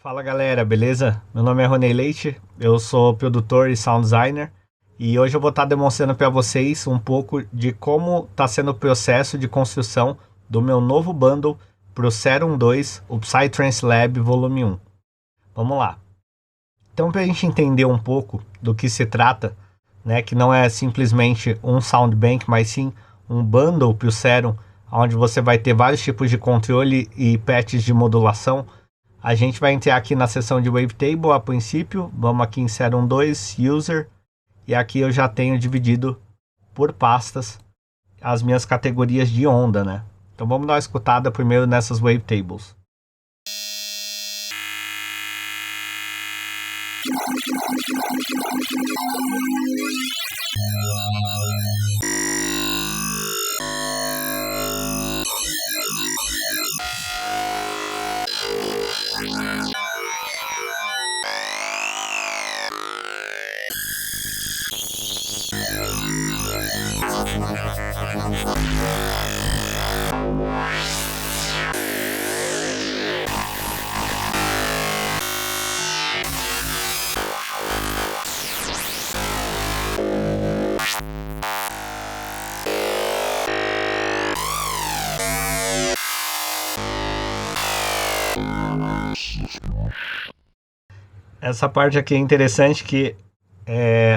Fala galera, beleza? Meu nome é Ronei Leite, eu sou produtor e sound designer e hoje eu vou estar demonstrando para vocês um pouco de como está sendo o processo de construção do meu novo bundle para o Serum 2, o Psytrance Lab Volume 1. Vamos lá. Então, para a gente entender um pouco do que se trata, né, que não é simplesmente um Soundbank, mas sim um bundle para o Serum, onde você vai ter vários tipos de controle e patches de modulação. A gente vai entrar aqui na seção de Wavetable a princípio, vamos aqui em Serum 2, User, e aqui eu já tenho dividido por pastas as minhas categorias de onda, né? Então vamos dar uma escutada primeiro nessas Wavetables. Essa parte aqui é interessante que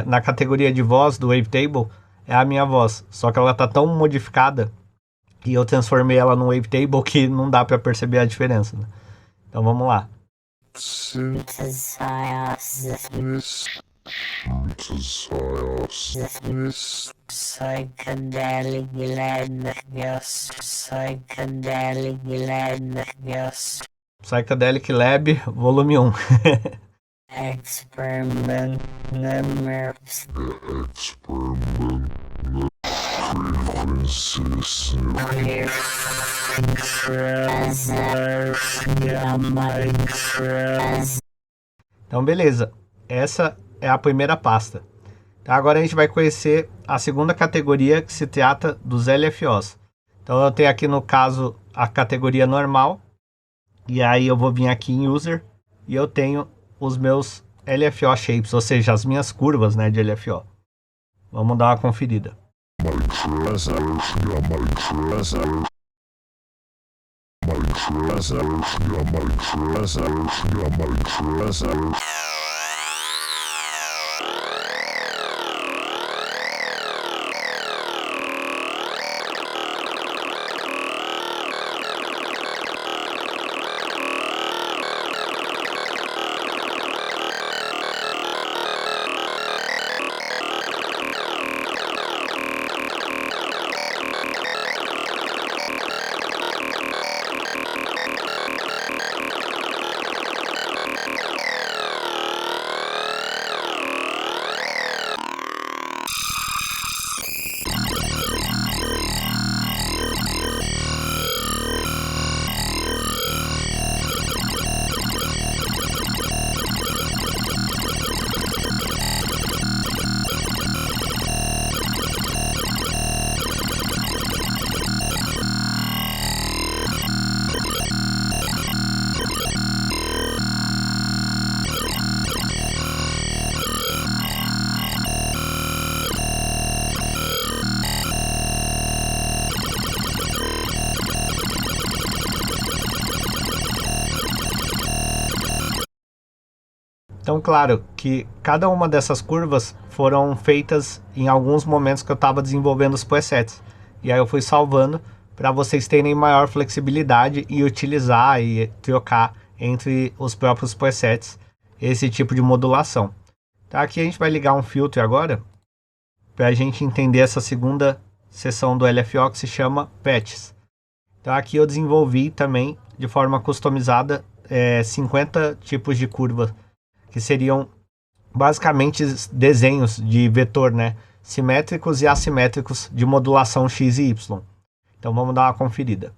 na categoria de voz do Wavetable é a minha voz, só que ela tá tão modificada e eu transformei ela num Wavetable que não dá para perceber a diferença, né? Então vamos lá. Psychedelic Lab Volume 1. Experiment numbers. Então beleza, essa é a primeira pasta. Então, agora a gente vai conhecer a segunda categoria, que se trata dos LFOs. Então eu tenho aqui no caso a categoria normal, e aí eu vou vir aqui em User e eu tenho os meus LFO shapes, ou seja, as minhas curvas, né, de LFO. Vamos dar uma conferida. Então, claro que cada uma dessas curvas foram feitas em alguns momentos que eu estava desenvolvendo os presets. E aí eu fui salvando para vocês terem maior flexibilidade e utilizar e trocar entre os próprios presets esse tipo de modulação. Então, aqui a gente vai ligar um filtro agora para a gente entender essa segunda seção do LFO que se chama Patches. Então aqui eu desenvolvi também de forma customizada 50 tipos de curva, que seriam basicamente desenhos de vetor, né? Simétricos e assimétricos de modulação X e Y. Então vamos dar uma conferida.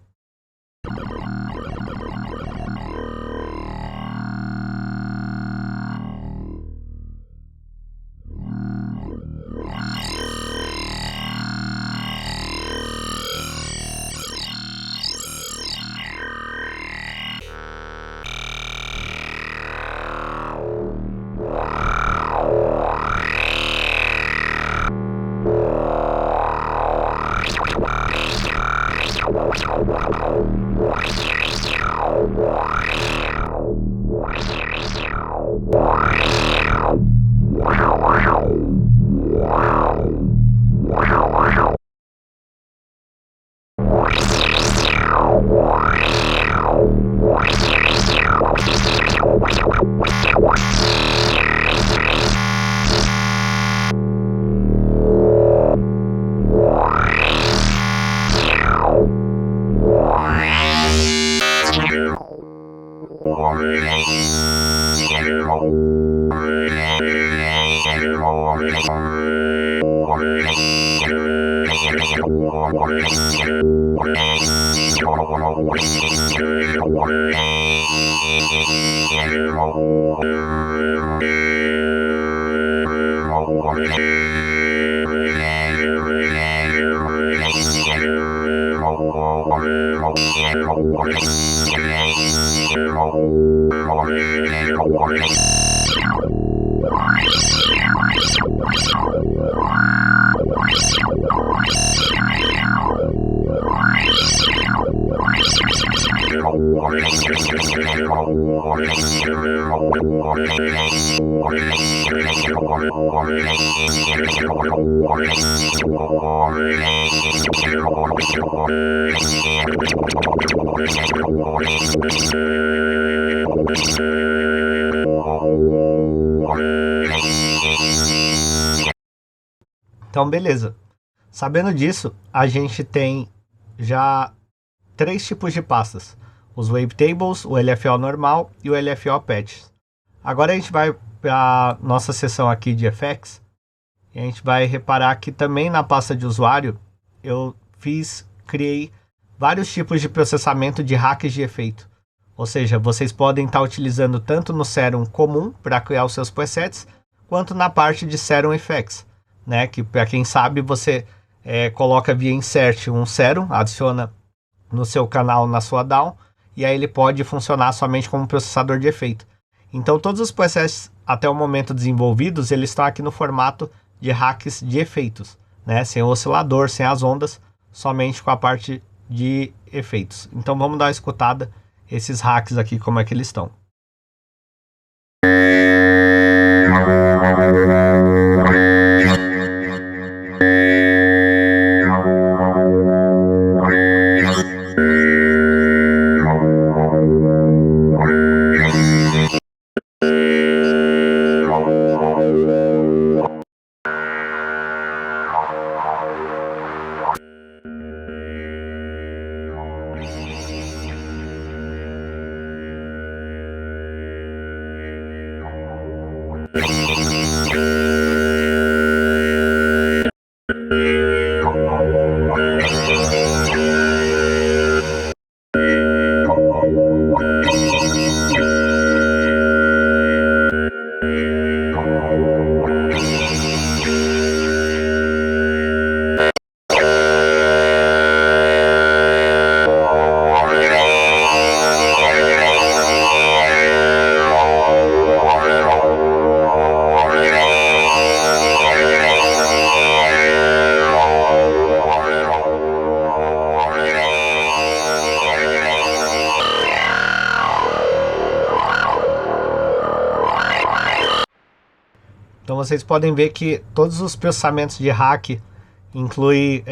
Então, beleza. Sabendo disso, a gente tem já 3 tipos de pastas: os Wavetables, o LFO normal e o LFO Patches. Agora a gente vai para a nossa seção aqui de Effects e a gente vai reparar que também na pasta de usuário eu criei vários tipos de processamento de hacks de efeito. Ou seja, vocês podem estar utilizando tanto no Serum comum para criar os seus presets, quanto na parte de Serum Effects, né? Que para quem sabe, você coloca via insert um Serum, adiciona no seu canal, na sua DAW, e aí ele pode funcionar somente como processador de efeito. Então todos os presets até o momento desenvolvidos, eles estão aqui no formato de hacks de efeitos, né? Sem o oscilador, sem as ondas, somente com a parte de efeitos. Então vamos dar uma escutada esses hacks aqui, como é que eles estão. Então vocês podem ver que todos os processamentos de hack incluem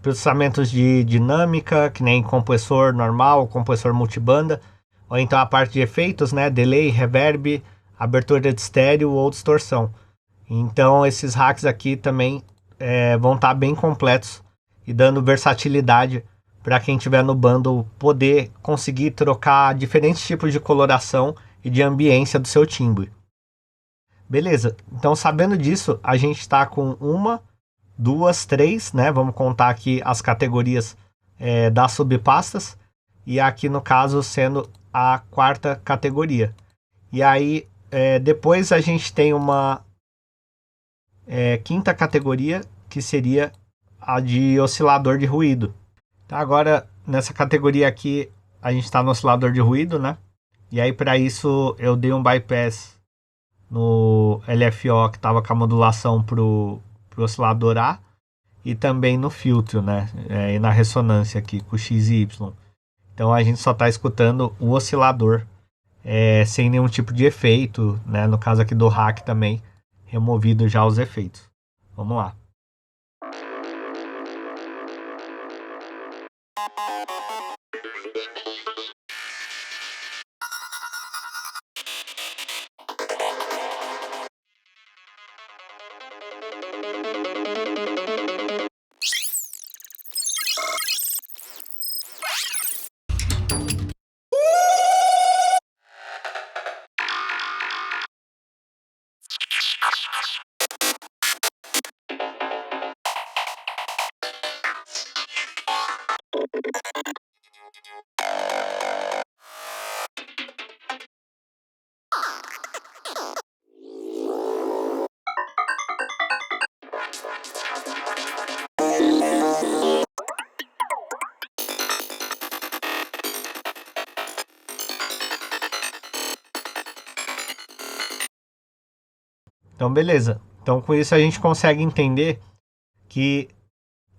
processamentos de dinâmica, que nem compressor normal, compressor multibanda, ou então a parte de efeitos, né, delay, reverb, abertura de estéreo ou distorção. Então esses hacks aqui também vão estar bem completos e dando versatilidade para quem tiver no bundle poder conseguir trocar diferentes tipos de coloração e de ambiência do seu timbre. Beleza, então sabendo disso, a gente está com 1, 2, 3, né? Vamos contar aqui as categorias das subpastas, e aqui no caso sendo a 4ª categoria. E aí depois a gente tem uma 5ª categoria, que seria a de oscilador de ruído. Então agora nessa categoria aqui a gente está no oscilador de ruído, né? E aí para isso eu dei um bypass no LFO que estava com a modulação pro oscilador A, e também no filtro, né? E na ressonância aqui com o X e Y. Então a gente só está escutando o oscilador sem nenhum tipo de efeito, né? No caso aqui do hack também, removido já os efeitos. Vamos lá. Então, beleza. Então, com isso a gente consegue entender que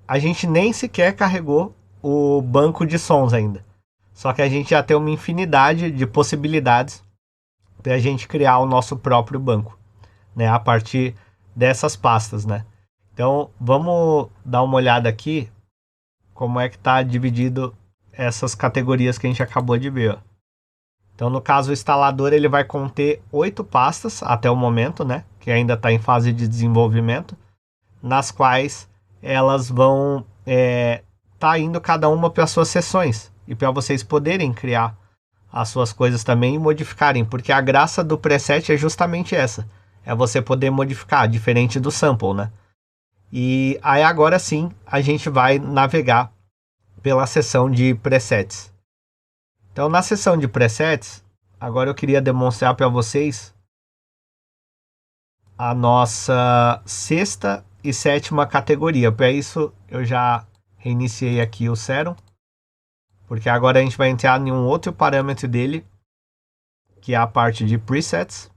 a gente nem sequer carregou o banco de sons ainda. Só que a gente já tem uma infinidade de possibilidades para a gente criar o nosso próprio banco, né? A partir dessas pastas, né? Então, vamos dar uma olhada aqui como é que está dividido essas categorias que a gente acabou de ver, ó. Então, no caso, o instalador ele vai conter 8 pastas até o momento, né? Que ainda está em fase de desenvolvimento, nas quais elas vão tá indo cada uma para as suas seções e para vocês poderem criar as suas coisas também e modificarem, porque a graça do preset é justamente essa, é você poder modificar, diferente do sample, né? E aí agora sim a gente vai navegar pela seção de presets. Então, na seção de presets, agora eu queria demonstrar para vocês a nossa sexta e sétima categoria. Para isso, eu já reiniciei aqui o Serum, porque agora a gente vai entrar em um outro parâmetro dele, que é a parte de presets.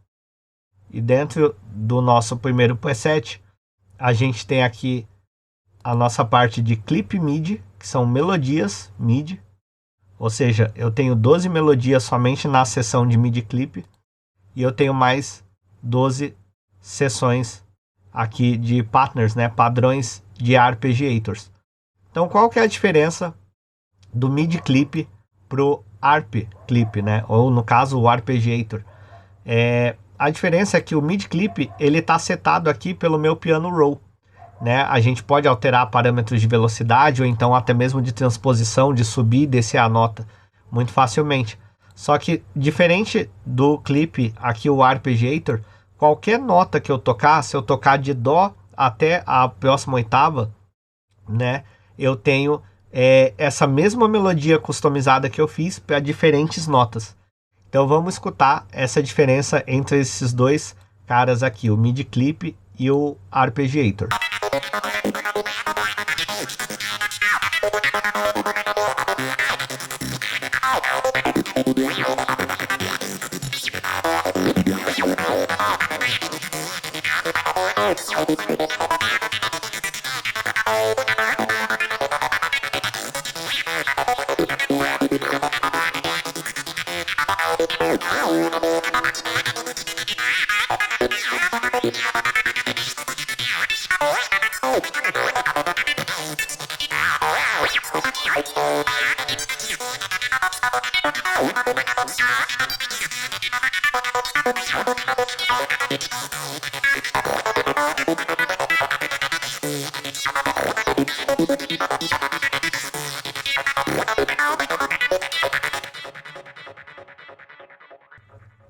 E dentro do nosso primeiro preset, a gente tem aqui a nossa parte de clip MIDI, que são melodias MIDI. Ou seja, eu tenho 12 melodias somente na seção de MIDI clip e eu tenho mais 12 seções aqui de partners, né, padrões de arpeggiators. Então, qual que é a diferença do MIDI clip pro arp clip, né, ou no caso o arpeggiator? A diferença é que o MIDI clip ele está setado aqui pelo meu piano roll, né? A gente pode alterar parâmetros de velocidade ou então até mesmo de transposição, de subir e descer a nota muito facilmente. Só que diferente do clipe, aqui o arpeggiator, qualquer nota que eu tocar, se eu tocar de dó até a próxima oitava, né, eu tenho essa mesma melodia customizada que eu fiz para diferentes notas. Então vamos escutar essa diferença entre esses dois caras aqui, o MIDI clip e o arpeggiator.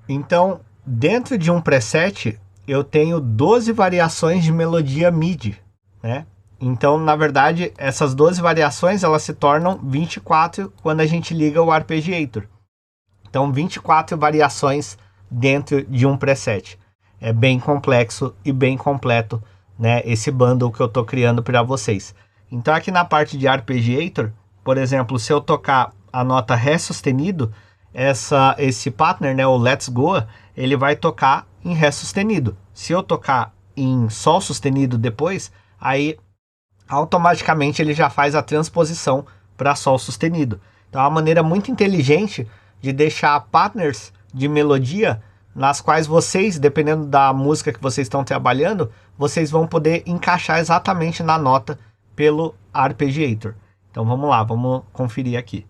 Então, dentro de um preset, eu tenho 12 variações de melodia MIDI, né? Então, na verdade, essas 12 variações elas se tornam 24 quando a gente liga o arpeggiator. Então, 24 variações dentro de um preset. É bem complexo e bem completo, né, esse bundle que eu estou criando para vocês. Então, aqui na parte de arpeggiator, por exemplo, se eu tocar a nota Ré sustenido, esse partner, né, o Let's Go, ele vai tocar em Ré sustenido. Se eu tocar em Sol sustenido depois, aí automaticamente ele já faz a transposição para Sol sustenido. Então é uma maneira muito inteligente de deixar partners de melodia, nas quais vocês, dependendo da música que vocês estão trabalhando, vocês vão poder encaixar exatamente na nota pelo Arpeggiator. Então vamos lá, vamos conferir aqui.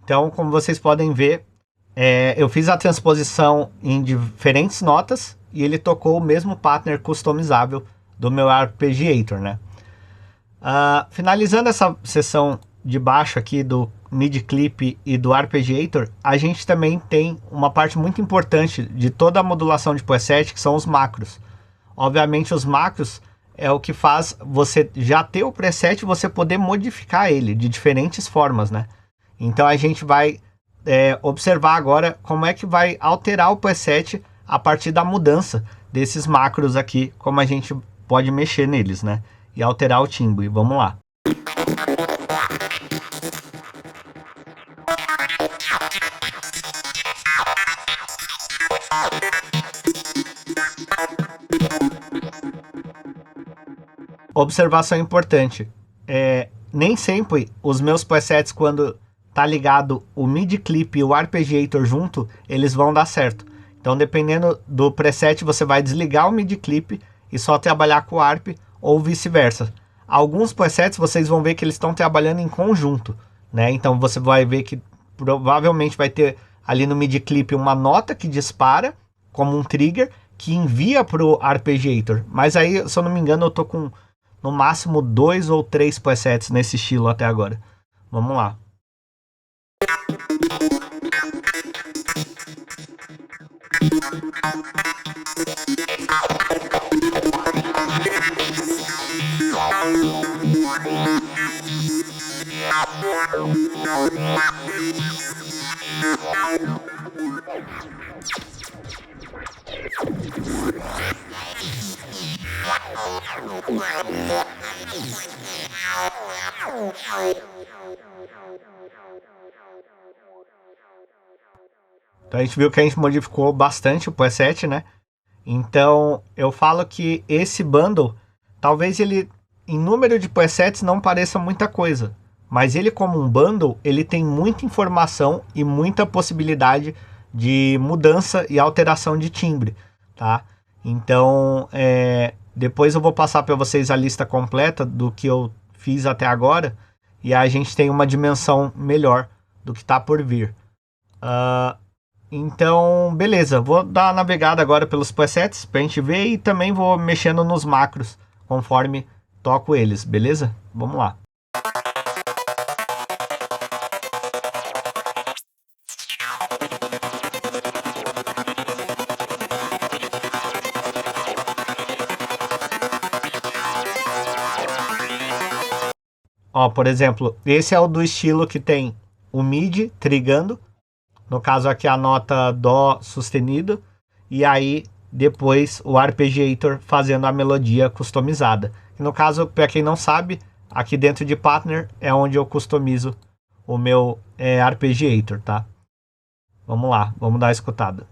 Então, como vocês podem ver, eu fiz a transposição em diferentes notas e ele tocou o mesmo pattern customizável do meu Arpeggiator, né? Finalizando essa sessão de baixo aqui do MIDI Clip e do Arpeggiator, a gente também tem uma parte muito importante de toda a modulação de preset, que são os macros. Obviamente os macros é o que faz você já ter o preset e você poder modificar ele de diferentes formas, né? Então a gente vai observar agora como é que vai alterar o preset a partir da mudança desses macros aqui, como a gente pode mexer neles, né? E alterar o timbre. Vamos lá. Observação importante. Nem sempre os meus presets, quando tá ligado o MIDI Clip e o Arpeggiator junto, eles vão dar certo. Então, dependendo do preset, você vai desligar o MIDI Clip e só trabalhar com o Arp, ou vice-versa. Alguns presets vocês vão ver que eles estão trabalhando em conjunto, né? Então você vai ver que provavelmente vai ter ali no MIDI Clip uma nota que dispara como um trigger que envia para o Arpeggiator. Mas aí, se eu não me engano, eu tô com no máximo 2 ou 3 presets nesse estilo até agora. Vamos lá. Então a gente viu que a gente modificou bastante o preset, né? Então eu falo que esse bundle, talvez ele em número de presets não pareça muita coisa, mas ele como um bundle, ele tem muita informação e muita possibilidade de mudança e alteração de timbre, tá? Então depois eu vou passar para vocês a lista completa do que eu fiz até agora e a gente tem uma dimensão melhor do que está por vir. Então, beleza, vou dar uma navegada agora pelos presets pra gente ver e também vou mexendo nos macros conforme toco eles, beleza? Vamos lá. Ó, por exemplo, esse é o do estilo que tem o MIDI trigando. No caso aqui a nota Dó sustenido. E aí depois o Arpeggiator fazendo a melodia customizada. No caso, para quem não sabe, aqui dentro de Partner é onde eu customizo o meu Arpeggiator, tá? Vamos lá, vamos dar uma escutada.